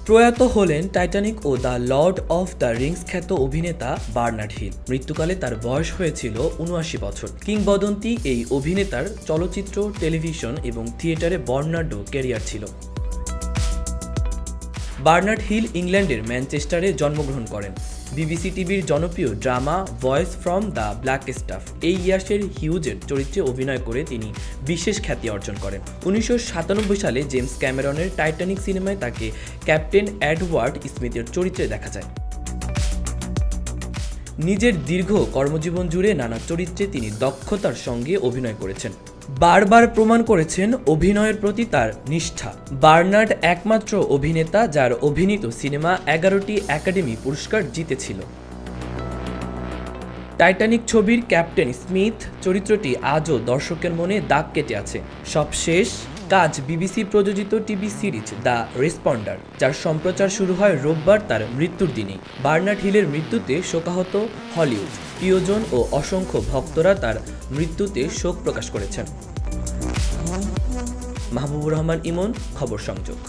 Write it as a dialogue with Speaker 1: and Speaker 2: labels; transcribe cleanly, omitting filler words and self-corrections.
Speaker 1: প্রয়াত হলেন টাইটানিক ও the Lord of the Rings খ্যাত অভিনেতা বার্নার্ড হিল। মৃত্যুকালে তার বয়স হয়েছিল ৭৯ বছর। কিংবদন্তি এই অভিনেতার চলচ্চিত্র, টেলিভিশন এবং থিয়েটারে বর্ণাঢ্য ক্যারিয়ার ছিল। বার্নার্ড হিল ইংল্যান্ডের ম্যানচেস্টারে জন্মগ্রহণ করেন। বিবিসি টিভির জনপ্রিয় drama voice from the black staff এই ইয়াসের হিউজের চরিত্রে অভিনয় করে তিনি বিশেষ খ্যাতি অর্জন করেন। ১৯৯৭ সালে জেমস ক্যামেরনের টাইটানিক সিনেমায় তাকে ক্যাপ্টেন এডওয়ার্ড স্মিথের চরিত্রে দেখা যায়। নিজের দীর্ঘ কর্মজীবন জুড়ে নানা চরিত্রে তিনি দক্ষতার সঙ্গে অভিনয় করেছেন। বারবার প্রমাণ করেছেন অভিনয়ের প্রতি তার নিষ্ঠা। বার্নার্ড একমাত্র অভিনেতা যার অভিনীত সিনেমা ১১টি একাডেমি পুরস্কার জিতেছিল। টাইটানিক ছবির ক্যাপ্টেন স্মিথ চরিত্রটি আজও দর্শকের মনে দাগ কেটে আছে। সবশেষ কাজ বিবিসি প্রযোজিত টিভি সিরিজ দ্য রেসপন্ডার, যার সম্প্রচার শুরু হয় রোববার তার মৃত্যুর দিনেই। বার্নার্ড হিলের মৃত্যুতে শোকাহত হলিউড, প্রিয়জন ও অসংখ্য ভক্তরা তার মৃত্যুতে শোক প্রকাশ করেছেন। মাহবুবুর রহমান ইমন, খবর সংযোগ।